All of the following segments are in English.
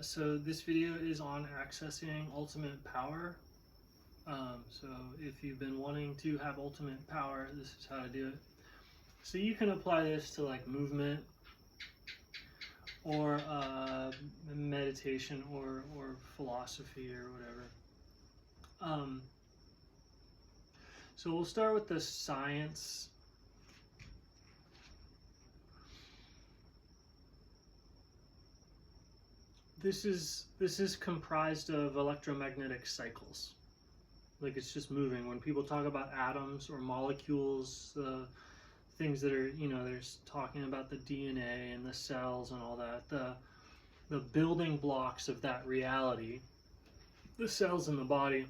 So this video is on accessing ultimate power. So if you've been wanting to have ultimate power, this is how to do it. So you can apply this to like movement or meditation or philosophy or whatever. So we'll start with the science. This is comprised of electromagnetic cycles. Like it's just moving. When people talk about atoms or molecules, things that are, there's talking about the DNA and the cells and all that. The building blocks of that reality, the cells in the body,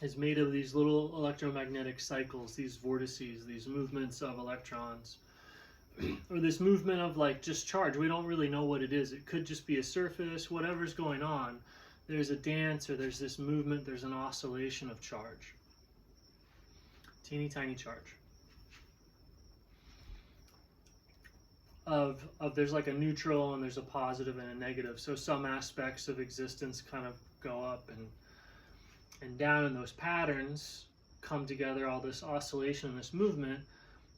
is made of these little electromagnetic cycles, these vortices, these movements of electrons, or this movement of like just charge. We don't really know what it is. It could just be a surface, whatever's going on. There's a dance or there's this movement, there's an oscillation of charge. Teeny tiny charge. There's like a neutral and there's a positive and a negative. So some aspects of existence kind of go up and down, and those patterns come together, all this oscillation and this movement.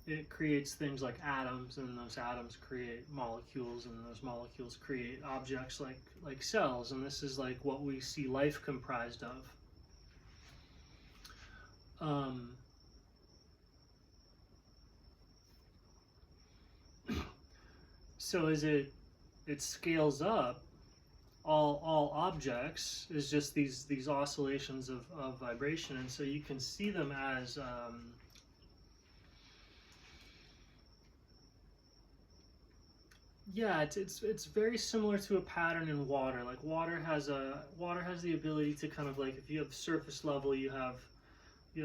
It creates things like atoms, and those atoms create molecules, and those molecules create objects like cells, and this is like what we see life comprised of. So as it scales up, all objects is just these oscillations of vibration, and so you can see them as yeah, it's very similar to a pattern in water. Like water has the ability to kind of, like, if you have surface level, you have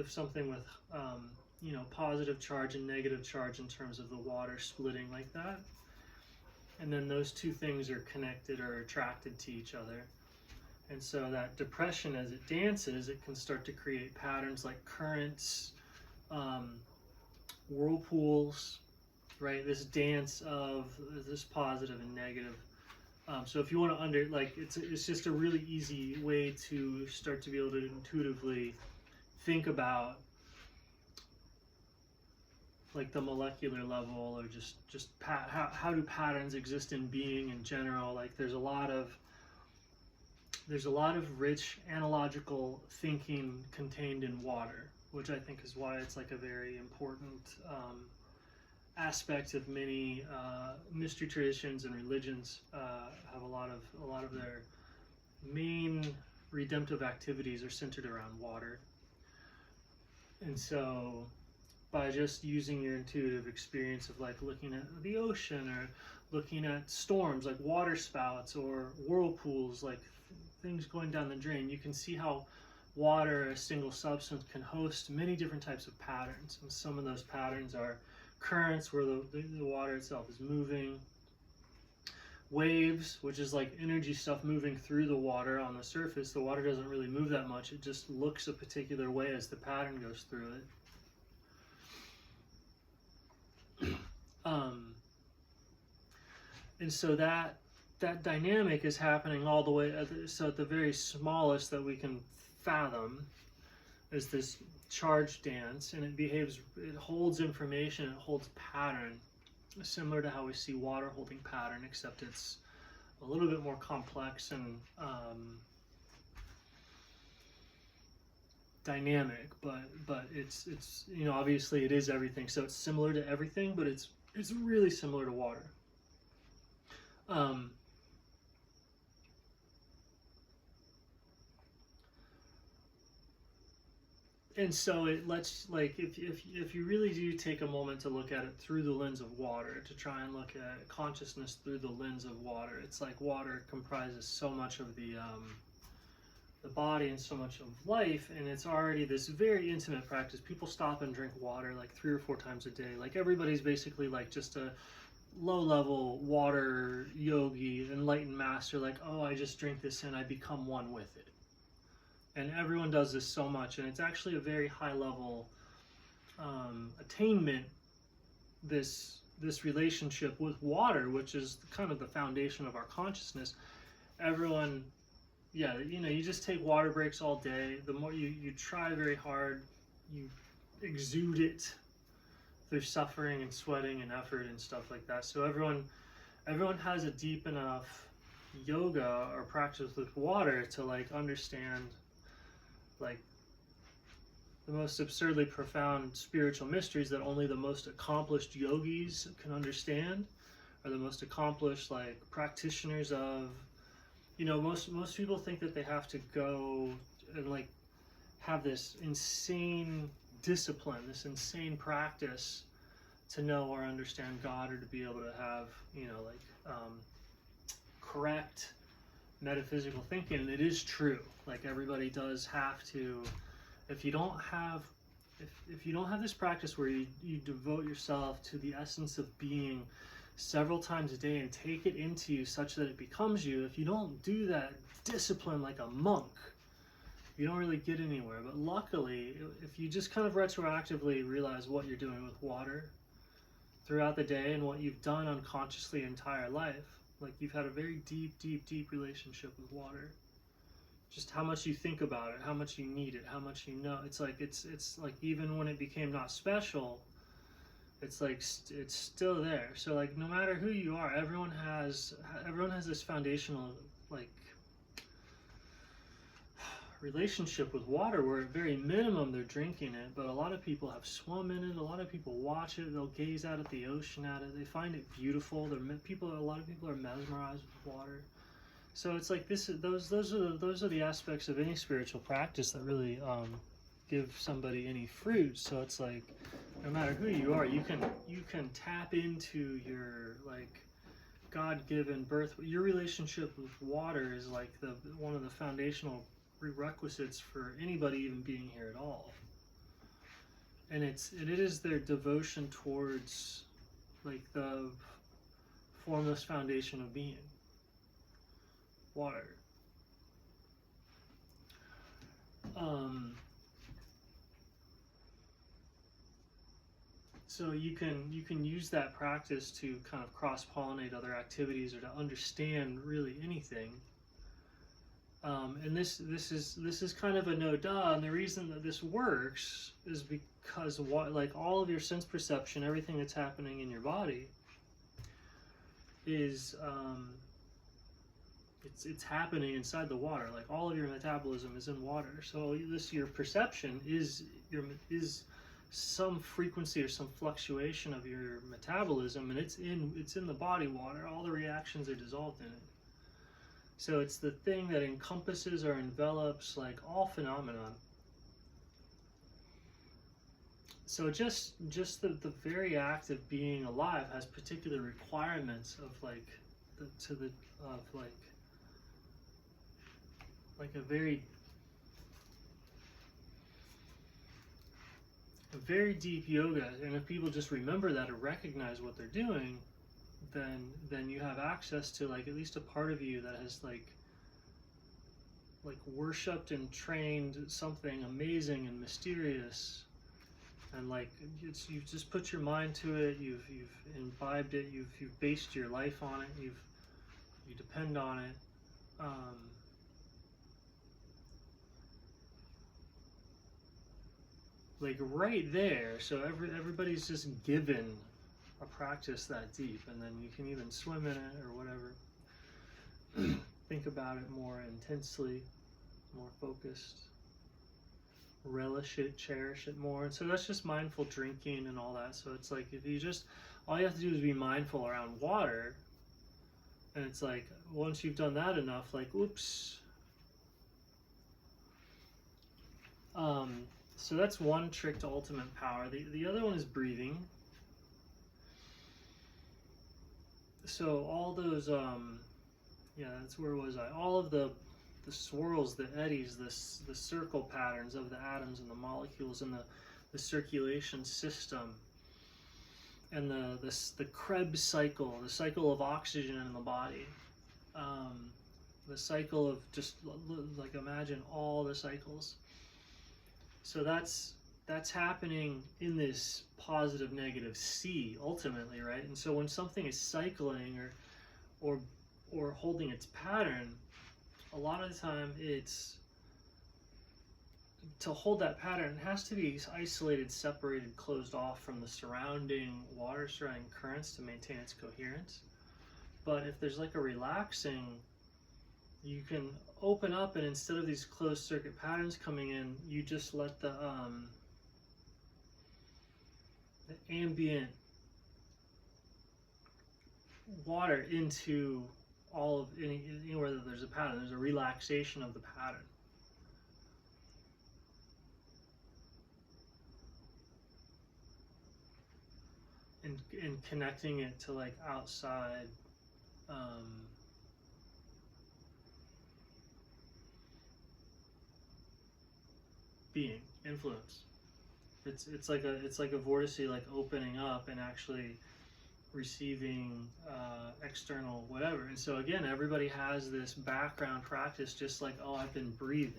something with positive charge and negative charge in terms of the water splitting like that, and then those two things are connected or attracted to each other. And so that depression, as it dances, it can start to create patterns like currents, whirlpools, right? This dance of this positive and negative. So if you want to it's just a really easy way to start to be able to intuitively think about like the molecular level, or just how do patterns exist in being in general. Like there's a lot of rich analogical thinking contained in water, which I think is why it's like a very important aspect of many mystery traditions and religions. Have a lot of their main redemptive activities are centered around water. And so by just using your intuitive experience of like looking at the ocean or looking at storms like water spouts or whirlpools, like things going down the drain, you can see how water, a single substance, can host many different types of patterns. And some of those patterns are currents, where the water itself is moving; waves, which is like energy stuff moving through the water on the surface. The water doesn't really move that much, it just looks a particular way as the pattern goes through it. And so that dynamic is happening all the way at the very smallest that we can fathom is this charge dance, and it holds information, it holds pattern, similar to how we see water holding pattern, except it's a little bit more complex and dynamic, but it's obviously it is everything, so it's similar to everything, but it's really similar to water. And so it lets, like, if you really do take a moment to look at it through the lens of water, to try and look at consciousness through the lens of water, it's like water comprises so much of the body and so much of life, and it's already this very intimate practice. People stop and drink water like 3 or 4 times a day. Like everybody's basically like just a low-level water yogi, enlightened master, like, oh, I just drink this and I become one with it. And everyone does this so much, and it's actually a very high-level attainment, this relationship with water, which is kind of the foundation of our consciousness. everyone, yeah, you just take water breaks all day. The more you try very hard, you exude it through suffering and sweating and effort and stuff like that. So everyone has a deep enough yoga or practice with water to like understand like the most absurdly profound spiritual mysteries that only the most accomplished yogis can understand, or the most accomplished like practitioners of, most people think that they have to go and like have this insane discipline, this insane practice to know or understand God, or to be able to have, correct metaphysical thinking. And it is true. Like everybody does have to, if you don't have this practice where you devote yourself to the essence of being several times a day and take it into you such that it becomes you, if you don't do that discipline like a monk, you don't really get anywhere. But luckily, if you just kind of retroactively realize what you're doing with water throughout the day and what you've done unconsciously entire life, like you've had a very deep relationship with water. Just how much you think about it, how much you need it, how much you know. It's like even when it became not special, it's like it's still there. So like no matter who you are, everyone has this foundational like relationship with water where at very minimum they're drinking it, but a lot of people have swum in it, a lot of people watch it, they'll gaze out at the ocean at it, they find it beautiful. A lot of people are mesmerized with water. So it's like those are the aspects of any spiritual practice that really give somebody any fruit. So it's like no matter who you are, you can tap into your like God-given birth. Your relationship with water is like one of the foundational prerequisites for anybody even being here at all. And it is their devotion towards like the formless foundation of being, water. So you can use that practice to kind of cross-pollinate other activities or to understand really anything. And this is kind of a no duh, and the reason that this works is because like all of your sense perception, everything that's happening in your body is it's happening inside the water. Like all of your metabolism is in water. So your perception is some frequency or some fluctuation of your metabolism, and it's in the body water. All the reactions are dissolved in it. So it's the thing that encompasses or envelops like all phenomenon. So just the very act of being alive has particular requirements of like a very deep yoga. And if people just remember that or recognize what they're doing, then you have access to like at least a part of you that has like worshipped and trained something amazing and mysterious, and like you've just put your mind to it, you've imbibed it, you've based your life on it, you depend on it. Like right there. So everybody's just given a practice that deep, and then you can even swim in it or whatever. Think about it more intensely, more focused, relish it, cherish it more. And so that's just mindful drinking and all that. So it's like if you just, all you have to do is be mindful around water, and it's like once you've done that enough, like oops. So that's one trick to ultimate power. The other one is breathing. So all those, that's where was I? All of the swirls, the eddies, the circle patterns of the atoms and the molecules and the circulation system, and the Krebs cycle, the cycle of oxygen in the body, the cycle of just like imagine all the cycles. So that's happening in this positive negative sea ultimately, right? And so when something is cycling or holding its pattern, a lot of the time it's to hold that pattern, it has to be isolated, separated, closed off from the surrounding water, surrounding currents to maintain its coherence. But if there's like a relaxing, you can open up, and instead of these closed circuit patterns coming in, you just let the ambient water into all of anywhere that there's a pattern. There's a relaxation of the pattern. And connecting it to like outside being, influence. It's like a vortice, like opening up and actually receiving external whatever. And so again, everybody has this background practice, just like, oh, I've been breathing.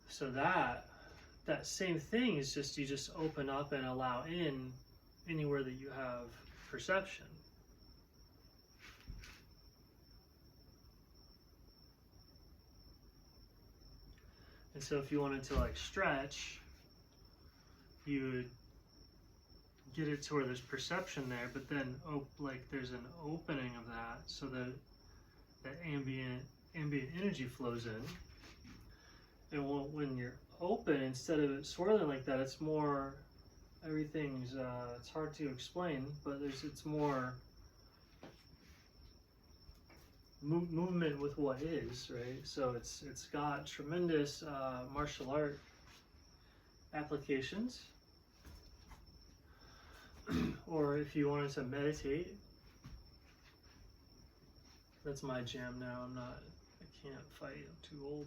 So that same thing is just, you just open up and allow in anywhere that you have perception. And so if you wanted to like stretch, you would get it to where there's perception there, but then like there's an opening of that, so that ambient energy flows in. And when you're open, instead of it swirling like that, it's more, everything's it's hard to explain, but it's more movement with what is, right? So it's got tremendous martial art applications. Or if you wanted to meditate, that's my jam now. I can't fight, I'm too old.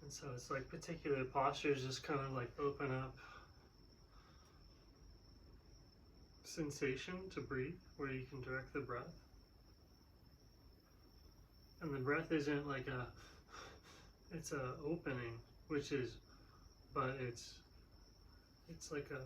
And so it's like particular postures just kind of like open up sensation to breathe, where you can direct the breath. And the breath isn't like it's a opening, which is, but it's like a,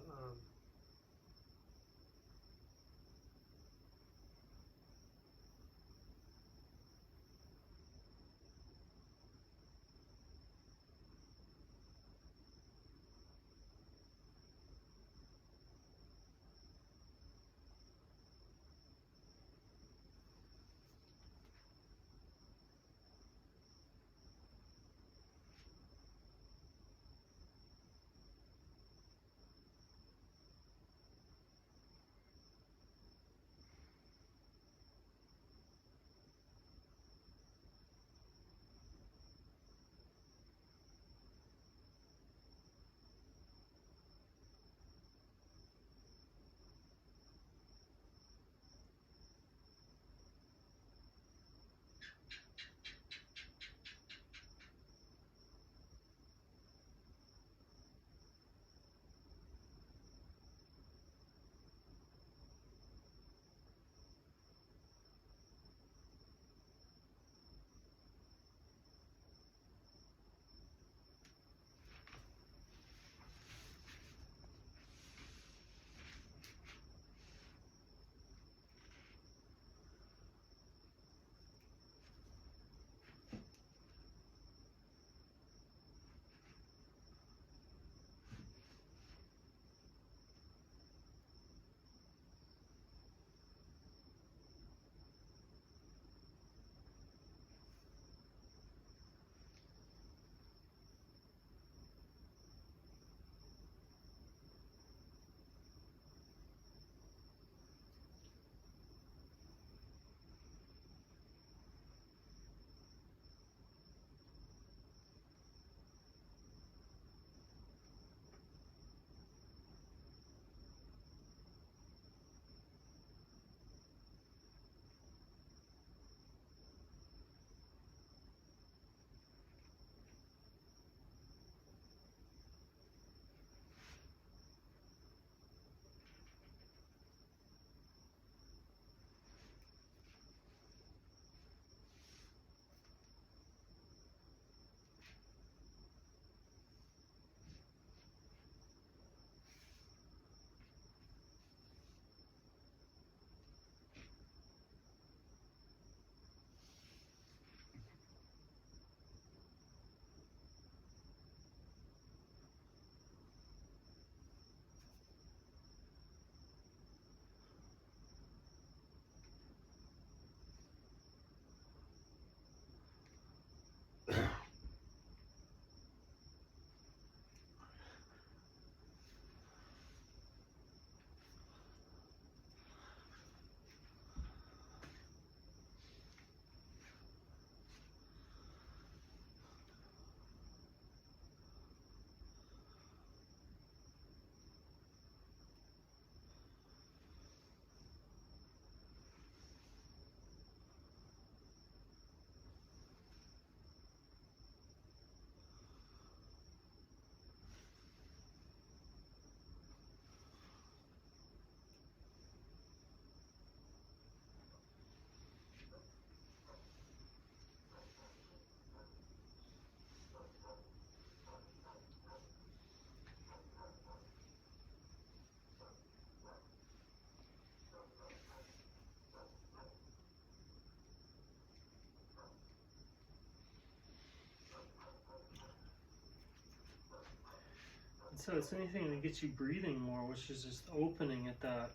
so it's anything that gets you breathing more, which is just opening at that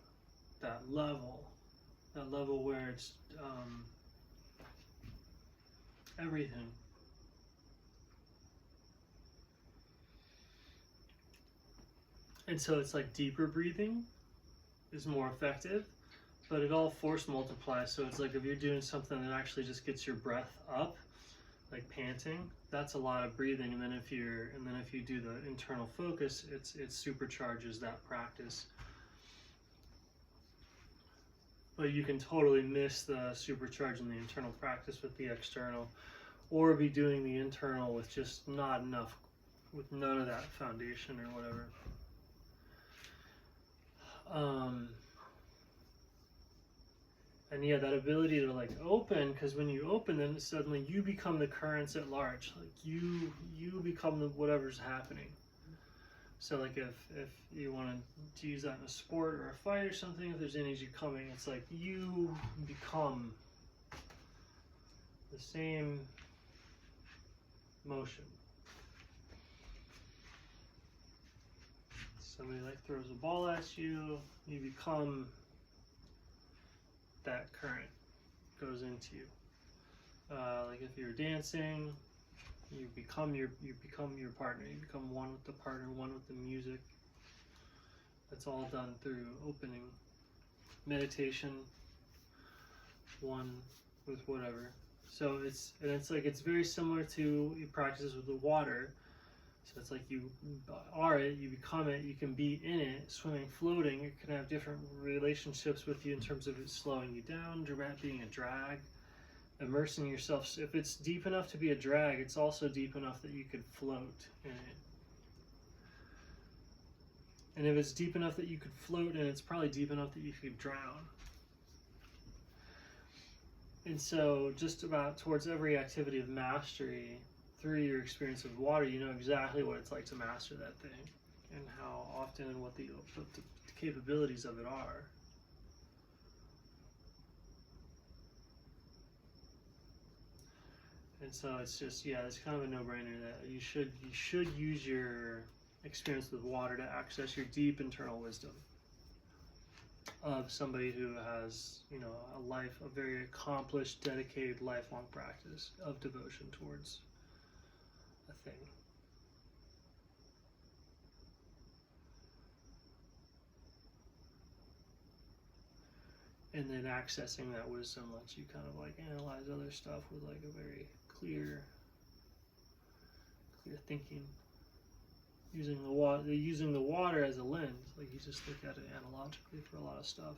level where it's everything. And so it's like deeper breathing is more effective, but it all force multiplies. So it's like if you're doing something that actually just gets your breath up, like panting, that's a lot of breathing. And then if you do the internal focus, it supercharges that practice. But you can totally miss the supercharging the internal practice with the external, or be doing the internal with just not enough, with none of that foundation or whatever. And yeah, that ability to like open, because when you open, then suddenly you become the currents at large. Like you become the whatever's happening. So like if you want to use that in a sport or a fight or something, if there's energy coming, it's like you become the same motion. Somebody like throws a ball at you, you become that current goes into you. Like if you're dancing, you become your partner. You become one with the partner, one with the music. That's all done through opening. Meditation, one with whatever. So it's very similar to your practices with the water. So it's like you are it, you become it, you can be in it, swimming, floating. It can have different relationships with you in terms of it slowing you down, being a drag, immersing yourself. If it's deep enough to be a drag, it's also deep enough that you could float in it. And if it's deep enough that you could float in it, it's probably deep enough that you could drown. And so just about towards every activity of mastery, through your experience with water, you know exactly what it's like to master that thing and how often and what the capabilities of it are. And so it's just, yeah, it's kind of a no-brainer that you should use your experience with water to access your deep internal wisdom of somebody who has, you know, a very accomplished, dedicated, lifelong practice of devotion towards a thing. And then accessing that wisdom lets you kind of like analyze other stuff with like a very clear thinking. Using the water as a lens, like you just look at it analogically for a lot of stuff.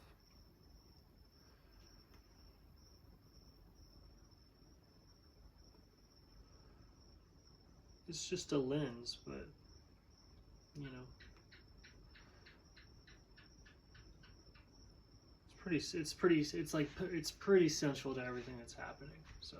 It's just a lens, but you know, it's pretty central to everything that's happening. So.